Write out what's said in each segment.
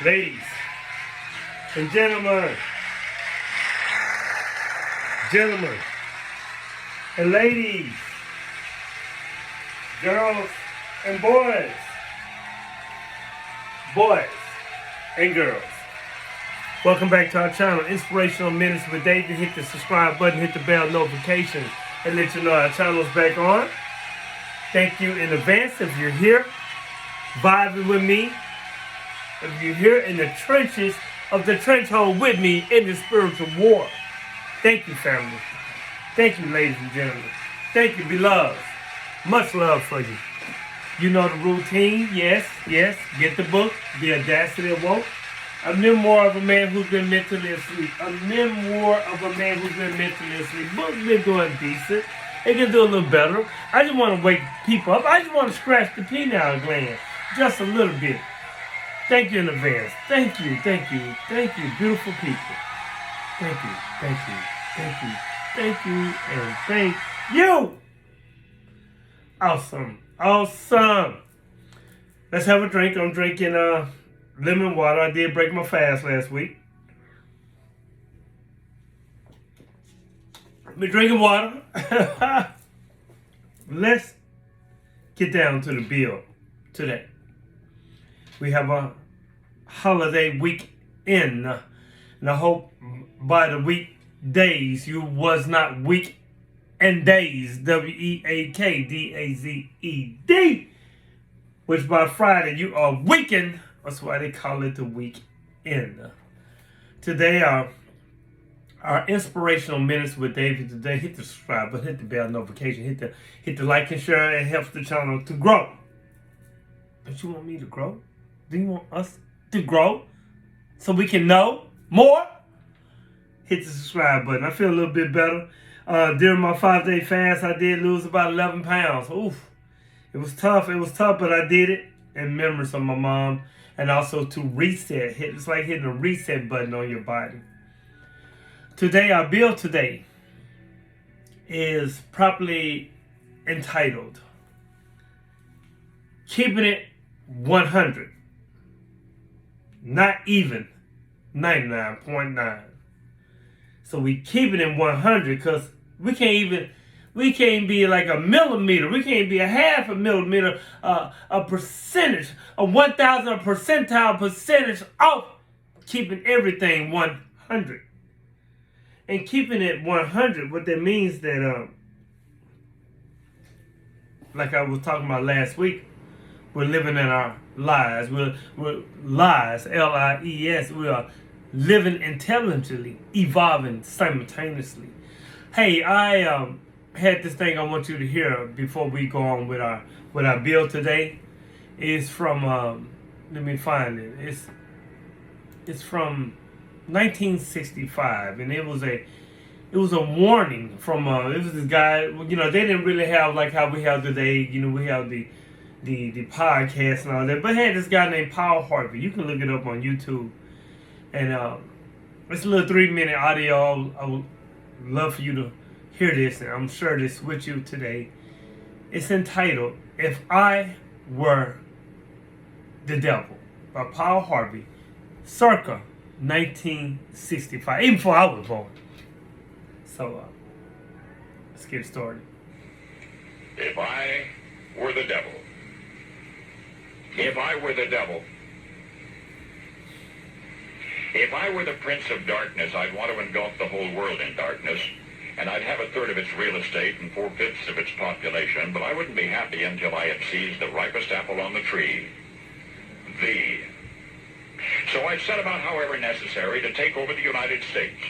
Ladies and gentlemen, gentlemen and ladies, girls and boys, boys and girls. Welcome back to our channel, Inspirational Minutes with David. Hit the subscribe button, hit the bell notification, and let you know our channel is back on. Thank you in advance if you're here, vibing with me. If you're here in the trenches of the trench hole with me in the spiritual war. Thank you, family. Thank you, ladies and gentlemen. Thank you, beloveds. Much love for you. You know the routine. Yes. Get the book, The Audacity of Woke. A memoir of a man who's been mentally asleep. A memoir of a man who's been mentally asleep. Book's been doing decent. It can do a little better. I just want to wake people up. I just want to scratch the pineal gland just a little bit. Thank you in advance. Thank you, beautiful people. Thank you, and thank you. Awesome. Let's have a drink. I'm drinking lemon water. I did break my fast last week. I've been drinking water. Let's get down to the bill today. We have a holiday weekend, and I hope by the weekdays you was not weak and days, WEAKDAZED, which by Friday you are weakened. That's why they call it the weekend. Today our inspirational minutes with David today. Hit the subscribe button, hit the bell notification, hit the like and share. It helps the channel to grow. Don't you want me to grow? Do you want us to grow so we can know more? Hit the subscribe button. I feel a little bit better. During my 5-day fast, I did lose about 11 pounds. Oof. It was tough, but I did it in memories of my mom, and also to reset. It's like hitting a reset button on your body. Today, our bill today is properly entitled, Keeping It 100. Not even 99.9. So we keep it in 100 because we can't be like a millimeter. We can't be a half a millimeter, a percentage, a 1,000 percentile percentage off keeping everything 100. And keeping it 100, what that means that, like I was talking about last week, we're living in our lies. We're lies, Lies. We are living intelligently, evolving simultaneously. Hey, I had this thing I want you to hear before we go on with our bill today. It's from let me find it. It's from 1965, and it was a warning from it was this guy. You know, they didn't really have like how we have today. You know, we have the podcast and all that, but had this guy named Paul Harvey. You can look it up on YouTube, and it's a little 3-minute audio. I would love for you to hear this, and I'm sure this with you today. It's entitled "If I Were the Devil" by Paul Harvey, circa 1965, even before I was born. So let's get started. If I were the devil. If I were the devil. If I were the prince of darkness, I'd want to engulf the whole world in darkness, and I'd have 1/3 of its real estate and 4/5 of its population, but I wouldn't be happy until I had seized the ripest apple on the tree. Thee. So I'd set about, however necessary, to take over the United States.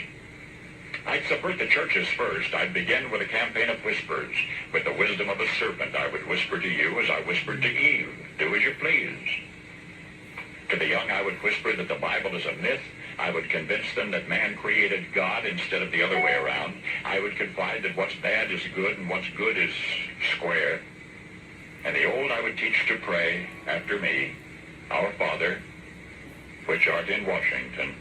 I'd subvert the churches first. I'd begin with a campaign of whispers. With the wisdom of a serpent, I would whisper to you as I whispered to Eve, do as you please. To the young, I would whisper that the Bible is a myth. I would convince them that man created God instead of the other way around. I would confide that what's bad is good and what's good is square. And the old, I would teach to pray after me, Our Father, which art in Washington.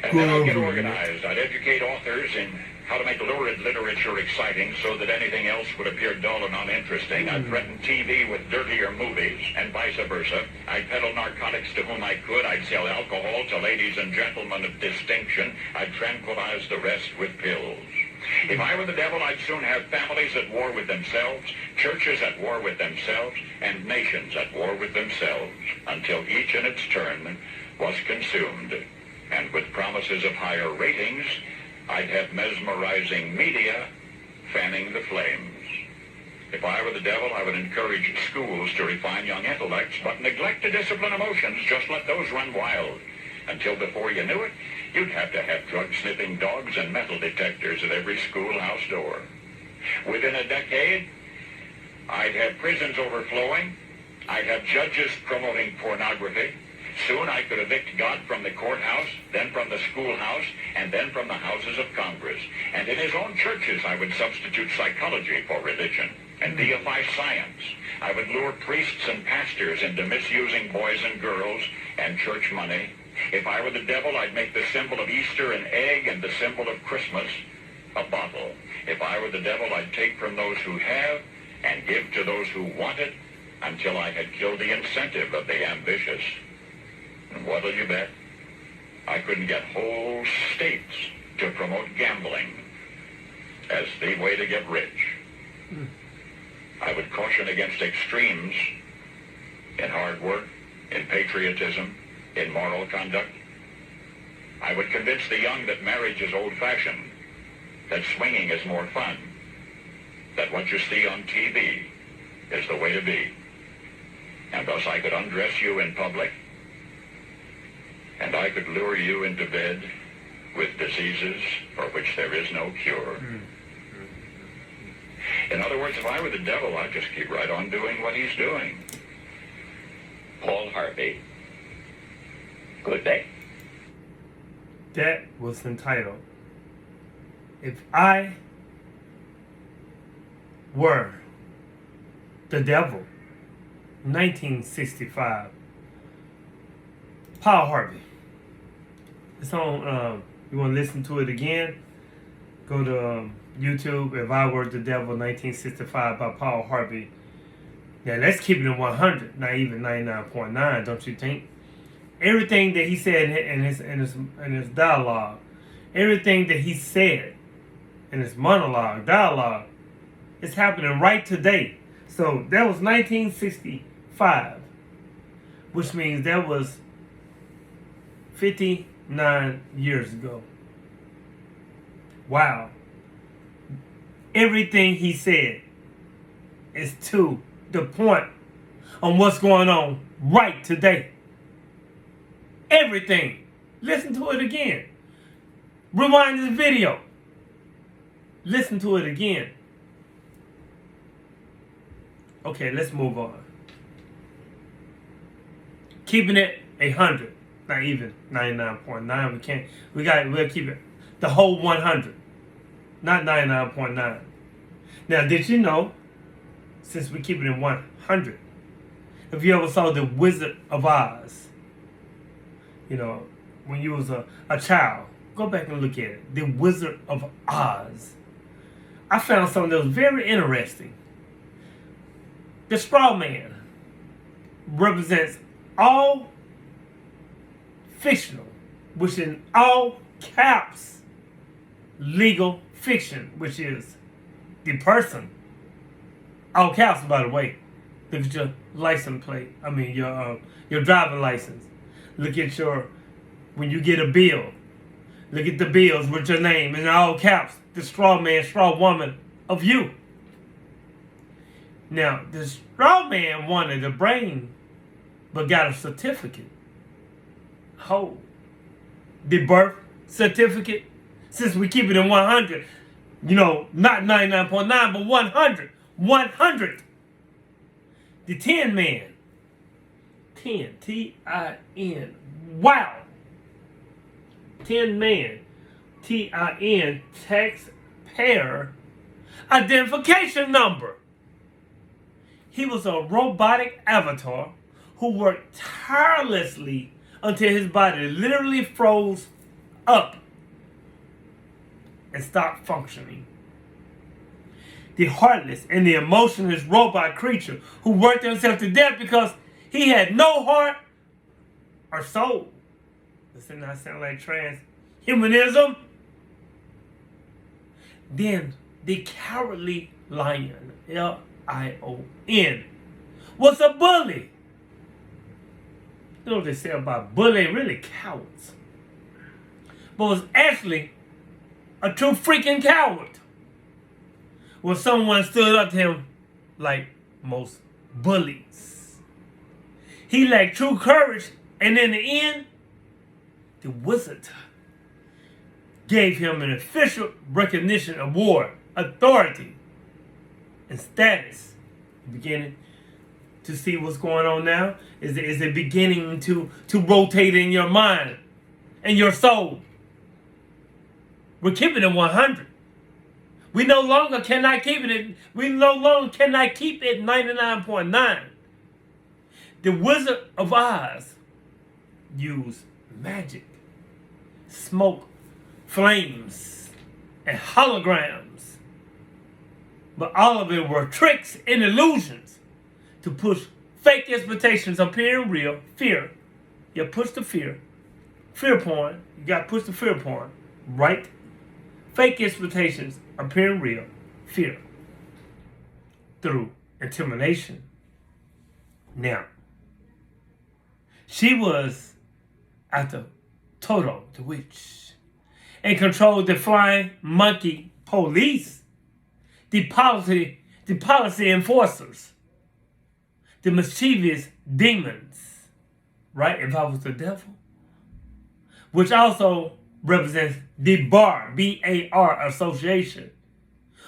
And then I'd get organized. I'd educate authors in how to make lurid literature exciting so that anything else would appear dull and uninteresting. I'd threaten TV with dirtier movies, and vice versa. I'd peddle narcotics to whom I could. I'd sell alcohol to ladies and gentlemen of distinction. I'd tranquilize the rest with pills. If I were the devil, I'd soon have families at war with themselves, churches at war with themselves, and nations at war with themselves, until each in its turn was consumed. And with promises of higher ratings, I'd have mesmerizing media fanning the flames. If I were the devil, I would encourage schools to refine young intellects, but neglect to discipline emotions. Just let those run wild. Until before you knew it, you'd have to have drug-sniffing dogs and metal detectors at every schoolhouse door. Within a decade, I'd have prisons overflowing. I'd have judges promoting pornography. Soon I could evict God from the courthouse, then from the schoolhouse, and then from the houses of Congress. And in his own churches, I would substitute psychology for religion and deify science. I would lure priests and pastors into misusing boys and girls and church money. If I were the devil, I'd make the symbol of Easter an egg and the symbol of Christmas a bottle. If I were the devil, I'd take from those who have and give to those who want it until I had killed the incentive of the ambitious. And what'll you bet? I couldn't get whole states to promote gambling as the way to get rich. I would caution against extremes in hard work, in patriotism, in moral conduct. I would convince the young that marriage is old-fashioned, that swinging is more fun, that what you see on TV is the way to be. And thus I could undress you in public, and I could lure you into bed with diseases for which there is no cure. In other words, if I were the devil, I'd just keep right on doing what he's doing. Paul Harvey. Good day. That was entitled, If I Were the Devil, 1965. Paul Harvey. It's on, you want to listen to it again? Go to YouTube, If I Were the Devil, 1965 by Paul Harvey. Now let's keep it in 100, not even 99.9, don't you think? Everything that he said in his dialogue, everything that he said in his dialogue, is happening right today. So that was 1965, which means that was 59 years ago. Wow. Everything he said is to the point on what's going on right today. Everything. Listen to it again. Rewind this video. Listen to it again. Okay, let's move on. Keeping it 100. Not even 99.9. We'll keep it the whole 100. Not 99.9. Now, did you know, since we keep it in 100, if you ever saw The Wizard of Oz, you know, when you was a child, go back and look at it. The Wizard of Oz. I found something that was very interesting. The straw man represents all fictional, which in all caps, legal fiction, which is the person. All caps, by the way. Look at your license plate. I mean, your driving license. Look at when you get a bill. Look at the bills with your name in all caps. The straw man, straw woman of you. Now, the straw man wanted a brain, but got a certificate. Oh, the birth certificate. Since we keep it in 100, you know, not 99.9, but 100. 100. The Tin Man. 10, T-I-N. Wow. Tin Man. T-I-N. Taxpayer identification number. He was a robotic avatar who worked tirelessly until his body literally froze up. and stop functioning. The heartless and the emotionless robot creature who worked himself to death because he had no heart or soul. Does that not sound like transhumanism? Then the cowardly lion, Lion, was a bully. You know what they say about bullying? Really cowards. But was actually a true freaking coward. When someone stood up to him like most bullies. He lacked true courage, and in the end, the wizard gave him an official recognition award, authority, and status. Beginning to see what's going on now? Is it beginning to rotate in your mind and your soul? We're keeping it 100. We no longer cannot keep it. We no longer cannot keep it 99.9. The Wizard of Oz used magic, smoke, flames, and holograms. But all of it were tricks and illusions to push fake expectations appearing real. Fear. You push the fear. Fear porn. You got to push the fear porn. Right? Fake expectations appearing real. Fear. Through intimidation. Now, she was after Toto, the witch, and controlled the flying monkey police, the policy enforcers, the mischievous demons, right? If I was the devil, which also represents the bar, B-A-R association,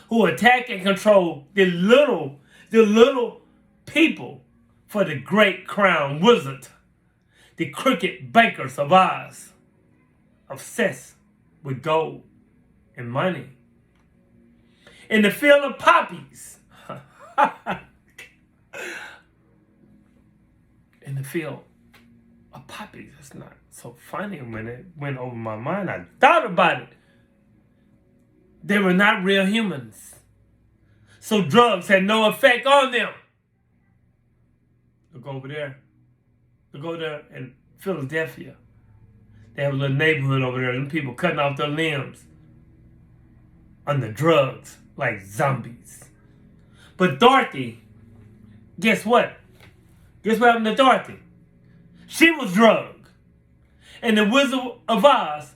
who attack and control the little people for the great crown wizard, the crooked bankers of Oz, obsessed with gold and money. In the field of poppies, in the field of poppies, it's not so funny when it went over my mind. I thought about it. They were not real humans. So drugs had no effect on them. Look over there. Look over there in Philadelphia. They have a little neighborhood over there. Them people cutting off their limbs under drugs like zombies. But Dorothy, guess what? Guess what happened to Dorothy? She was drugged. And The Wizard of Oz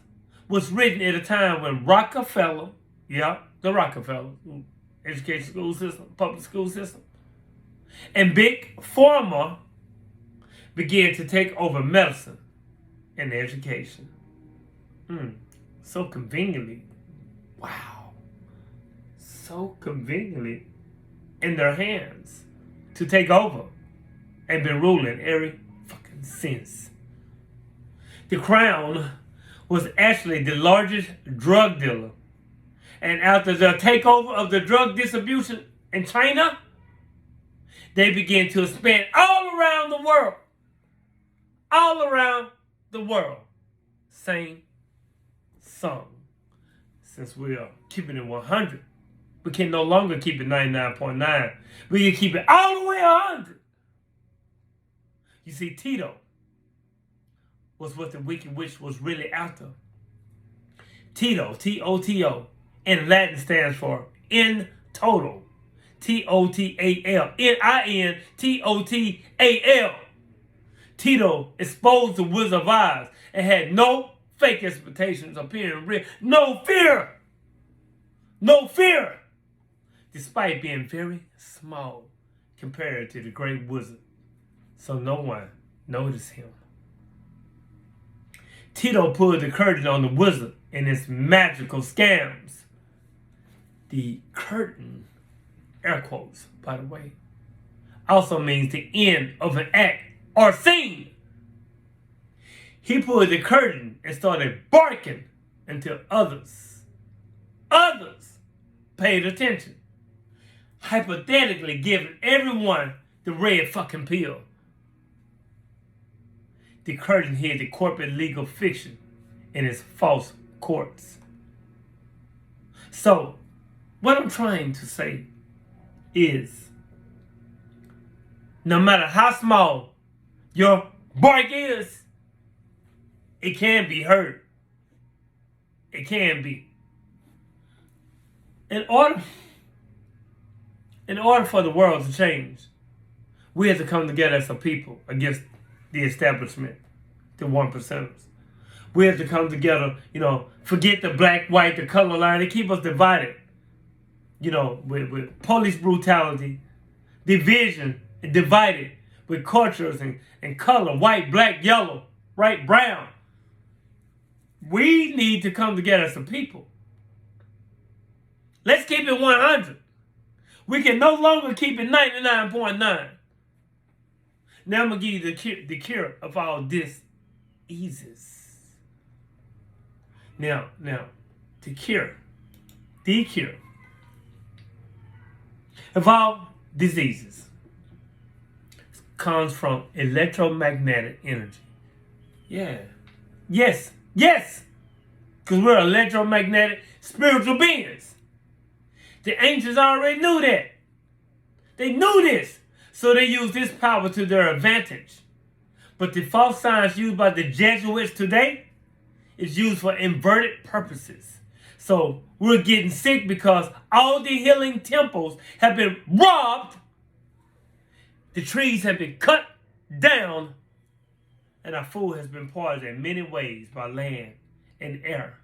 was written at a time when Rockefeller, the Rockefeller, education school system, public school system, and Big Pharma began to take over medicine and education. So conveniently, wow, so conveniently in their hands to take over and been ruling every fucking since. The Crown was actually the largest drug dealer. And after the takeover of the drug distribution in China, they began to expand all around the world. All around the world. Same song. Since we are keeping it 100, we can no longer keep it 99.9. We can keep it all the way 100. You see, Tito was what the Wicked Witch was really after. Tito, T-O-T-O, in Latin stands for in total. T-O-T-A-L. N-I-N-T-O-T-A-L. Tito exposed the Wizard of Oz and had no fake expectations appearing real. No fear. No fear. Despite being very small compared to the great wizard. So no one noticed him. Tito pulled the curtain on the wizard and his magical scams. The curtain, air quotes, by the way, also means the end of an act or scene. He pulled the curtain and started barking until others paid attention. Hypothetically giving everyone the red fucking pill. The curtain hid the corporate legal fiction in its false courts. So, what I'm trying to say is, no matter how small your bark is, it can be heard. It can be. In order for the world to change, we have to come together as a people against the establishment, the 1%ers. We have to come together, forget the black, white, the color line. They keep us divided, with police brutality, division, and divided with cultures and color, white, black, yellow, right, brown. We need to come together as a people. Let's keep it 100. We can no longer keep it 99.9. Now I'm going to give you the cure of all diseases. Now, the cure of all diseases comes from electromagnetic energy. Yeah. Yes. Because we're electromagnetic spiritual beings. The ancients already knew that. They knew this. So they used this power to their advantage. But the false science used by the Jesuits today is used for inverted purposes. So we're getting sick because all the healing temples have been robbed. The trees have been cut down. And our food has been poisoned in many ways by land and air,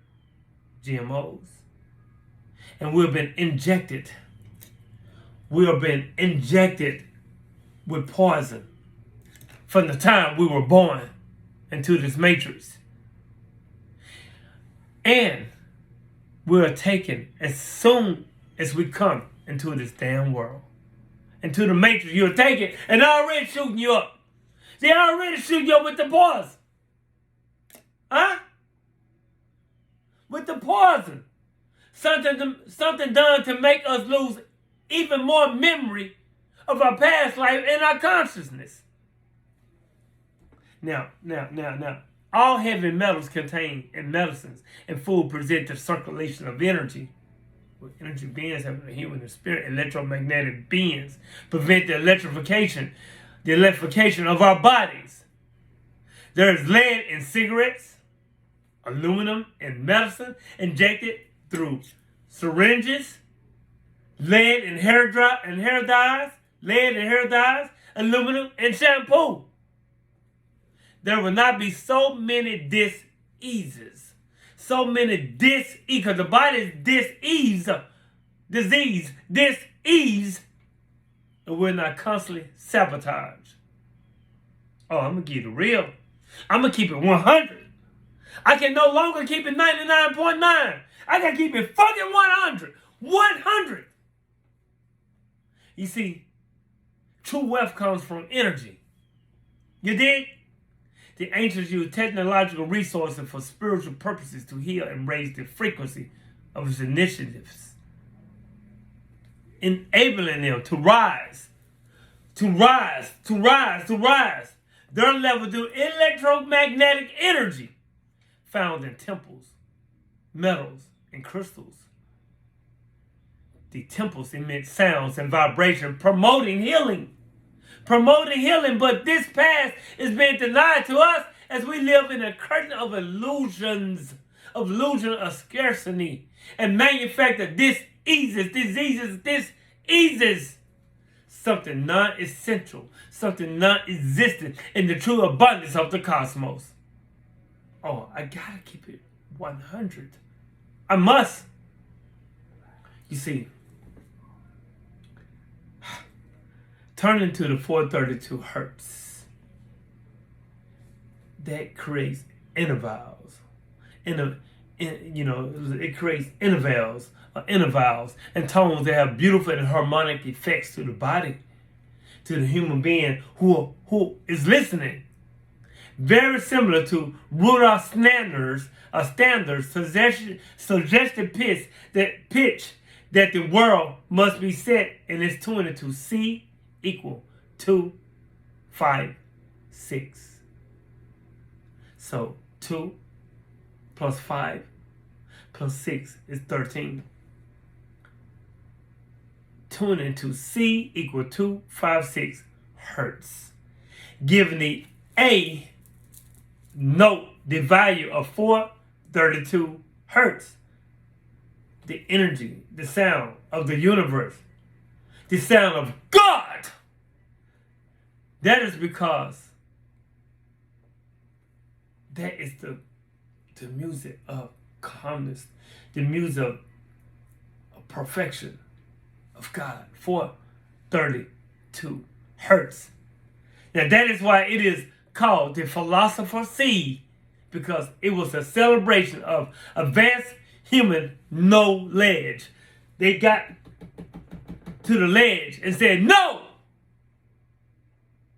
GMOs. And we've been injected. We have been injected with poison from the time we were born into this matrix. And we are taken as soon as we come into this damn world. Into the matrix, you're taken and they're already shooting you up. They already shooting you up with the poison. Huh? With the poison. Something done to make us lose even more memory of our past life and our consciousness. Now, all heavy metals contained in medicines and food present the circulation of energy. With energy beings having a human and spirit, electromagnetic beings prevent the electrification of our bodies. There is lead in cigarettes, aluminum in medicine injected through syringes, lead in hair dyes, aluminum in shampoo. There will not be so many diseases. Because the body's disease, and we're not constantly sabotaged. Oh, I'm going to keep it real. I'm going to keep it 100. I can no longer keep it 99.9. I got to keep it fucking 100. 100. You see, true wealth comes from energy. You dig? The ancients used technological resources for spiritual purposes to heal and raise the frequency of its initiatives, enabling them to rise. Their level through electromagnetic energy found in temples, metals, and crystals. The temples emit sounds and vibration promoting healing. But this past is being denied to us as we live in a curtain of illusion of scarcity, and manufacture diseases, something non-essential, something non-existent in the true abundance of the cosmos. Oh, I gotta keep it 100. I must. You see, turning to the 432 hertz, that creates intervals. It creates intervals and tones that have beautiful and harmonic effects to the body, to the human being who is listening. Very similar to Rudolph Standard's suggested pitch that the world must be set in its tuning to C equal 2, 5, 6. So 2 plus 5 plus 6 is 13. tuning to C equal 256 hertz, giving the A note the value of 432 hertz. The energy, the sound of the universe, the sound of God. That is because that is the music of calmness, the music of perfection of God. 432 hertz. Now that is why it is called the philosopher's seed, because it was a celebration of advanced human knowledge. They got to the ledge and said, no,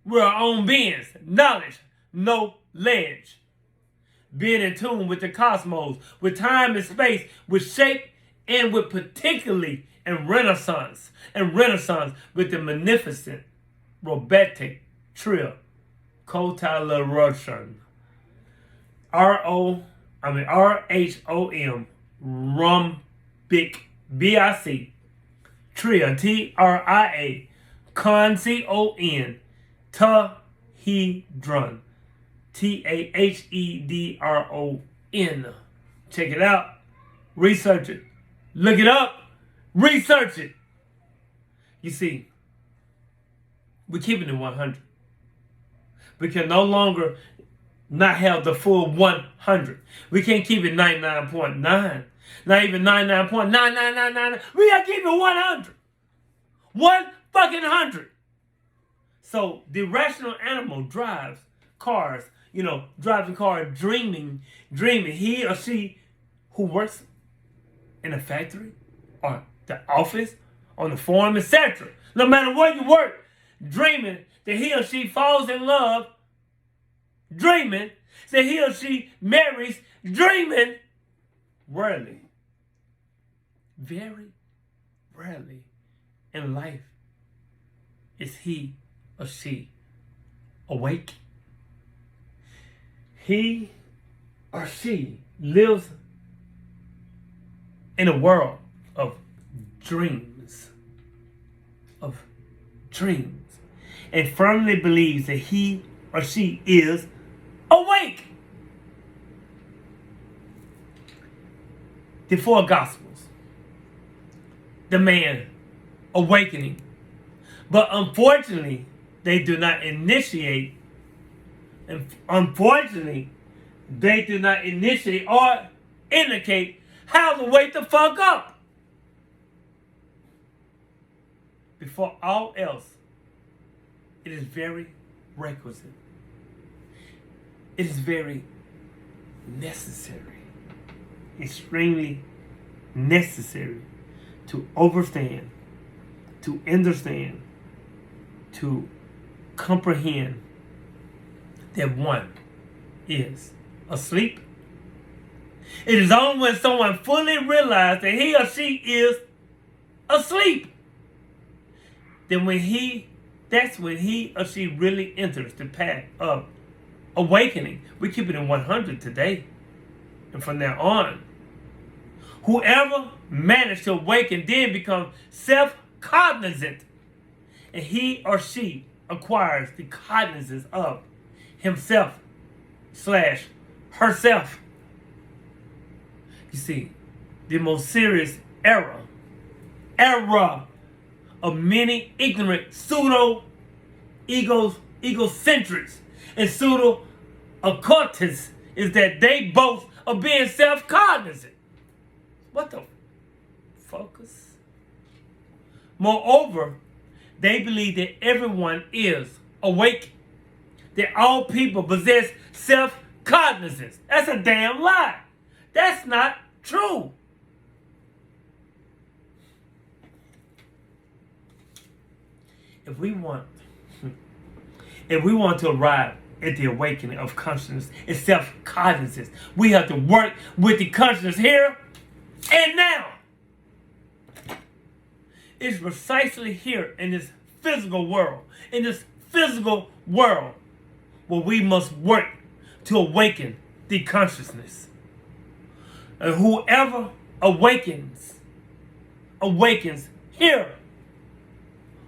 we're our own beings. Knowledge, no ledge. Being in tune with the cosmos, with time and space, with shape, and with particularly in Renaissance with the magnificent robotic trio, Cotalleration. RHOM, Rumbic, BIC, Tria, TRIA, CON, Tahedron, TAHEDRON. Check it out. Research it. Look it up. Research it. You see, we're keeping it 100. We can no longer not have the full 100. We can't keep it 99.9. Not even 99.9999. We gotta keep it 100. 100. So the rational animal drives cars, driving car, dreaming. He or she who works in a factory or the office, on the farm, etc. No matter where you work, dreaming that he or she falls in love, dreaming that he or she marries, dreaming. Rarely, very rarely in life is he or she awake. He or she lives in a world of dreams, and firmly believes that he or she is awake. The four Gospels, the man awakening. But unfortunately, they do not initiate, or indicate how to wake the fuck up. Before all else, it is very requisite. It is very necessary, extremely necessary to understand, to comprehend that one is asleep. It is only when someone fully realizes that he or she is asleep that's when he or she really enters the path of awakening. We keep it in 100 today and from now on. Whoever managed to awaken then becomes self-cognizant, and he or she acquires the cognizance of himself/herself. You see, the most serious error of many ignorant pseudo-egocentrics and pseudo-occultists is that they boast of being self-cognizant. What the focus? Moreover, they believe that everyone is awake, that all people possess self-cognizance. That's a damn lie. That's not true. If we want to arrive at the awakening of consciousness and self-cognizance, we have to work with the consciousness here and now. It's precisely here in this physical world, where we must work to awaken the consciousness. And whoever awakens here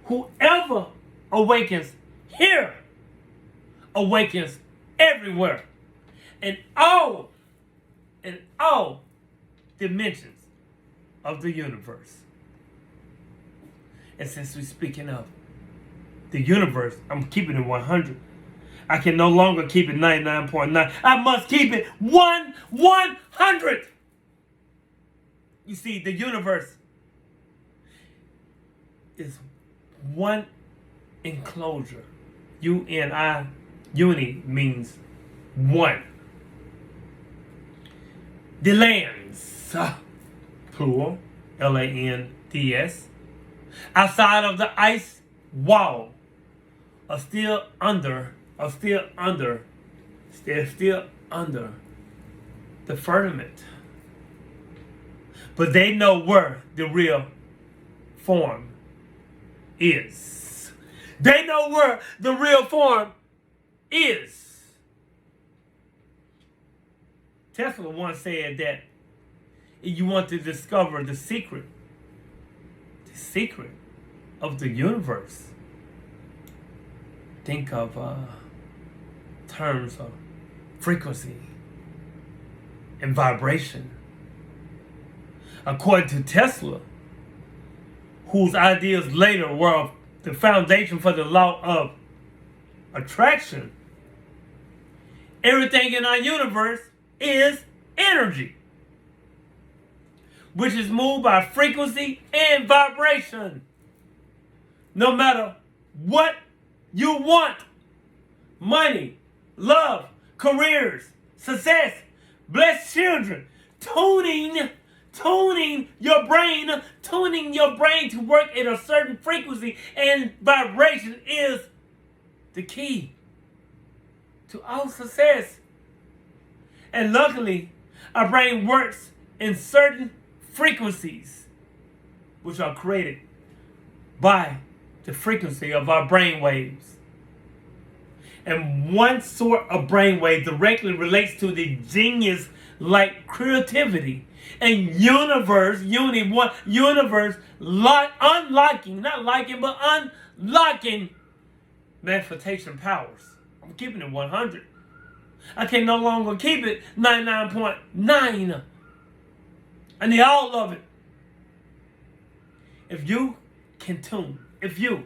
Whoever awakens here awakens everywhere in all dimensions of the universe. And since we're speaking of the universe, I'm keeping it 100. I can no longer keep it 99.9. I must keep it 100. You see, the universe is one enclosure. Uni means one. The lands, plural, Lands, outside of the ice wall are still under the firmament. But they know where the real form is. They know where the real form is. Tesla once said that if you want to discover the secret of the universe, think of terms of frequency and vibration. According to Tesla, whose ideas later were the foundation for the law of attraction, everything in our universe is energy, which is moved by frequency and vibration. No matter what you want, money, love, careers, success, blessed children, tuning your brain to work at a certain frequency and vibration is the key to all success. And luckily, our brain works in certain frequencies, which are created by the frequency of our brain waves. And one sort of brainwave directly relates to the genius-like creativity and unlocking manifestation powers. I'm keeping it 100. I can no longer keep it 99.9. I need all of it. If you can tune into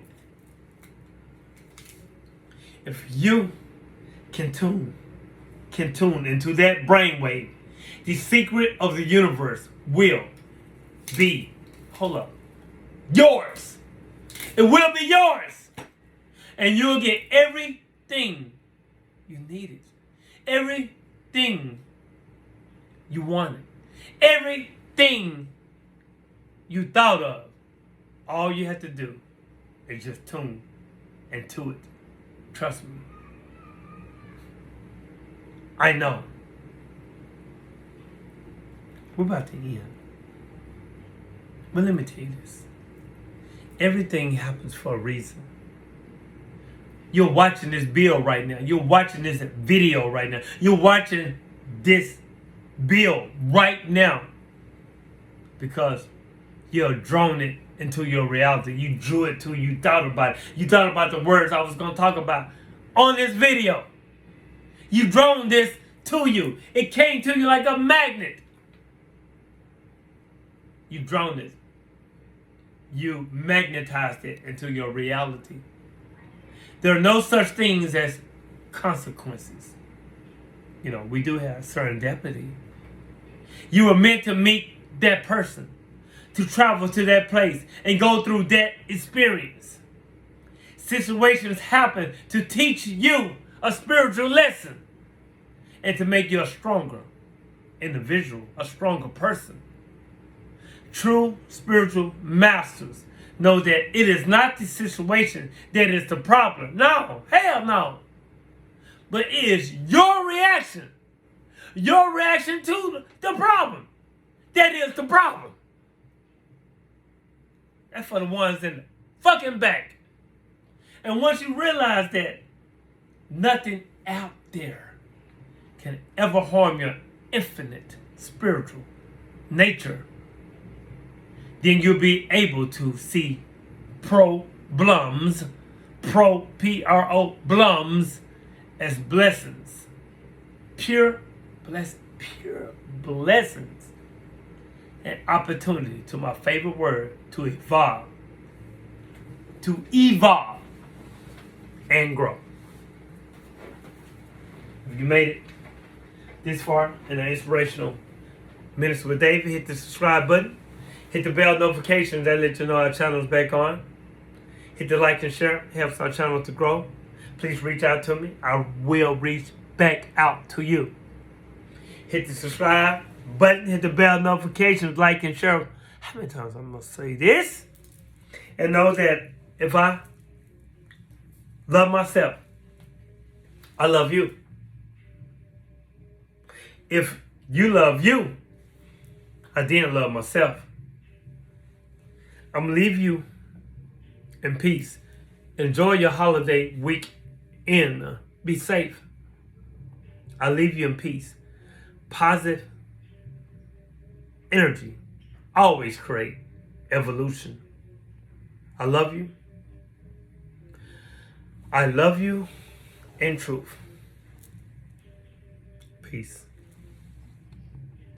that brainwave, the secret of the universe will be, yours. It will be yours. And you'll get everything you needed. Everything you wanted. Everything you thought of. All you have to do is just tune into it. Trust me. I know. We're about to end. But let me tell you this. Everything happens for a reason. You're watching this bill right now. You're watching this video right now. You're watching this bill right now because you're drawn it into your reality. You drew it to you. Thought about it. You thought about the words I was going to talk about on this video. You drawn this to you. It came to you like a magnet. You drawn it. You magnetized it into your reality. There are no such things as consequences. You know, we do have serendipity. You were meant to meet that person, to travel to that place and go through that experience. Situations happen to teach you a spiritual lesson and to make you a stronger individual, a stronger person. True spiritual masters know that it is not the situation that is the problem. No, hell no. But it is your reaction. Your reaction to the problem. That is the problem. That's for the ones in the fucking back. And once you realize that nothing out there can ever harm your infinite spiritual nature, then you'll be able to see pro Blums, Pro Blums, as blessings, pure blessings, and opportunity to my favorite word, to evolve and grow. If you made it this far in the Inspirational Minister with David, hit the subscribe button. Hit the bell notifications that let you know our channel is back on. Hit the like and share. Helps our channel to grow. Please reach out to me. I will reach back out to you. Hit the subscribe button. Hit the bell notifications. Like and share. How many times I'm going to say this? And know that if I love myself, I love you. If you love you, I didn't love myself. I'm going to leave you in peace. Enjoy your holiday weekend. Be safe. I leave you in peace. Positive energy always create evolution. I love you. I love you in truth. Peace.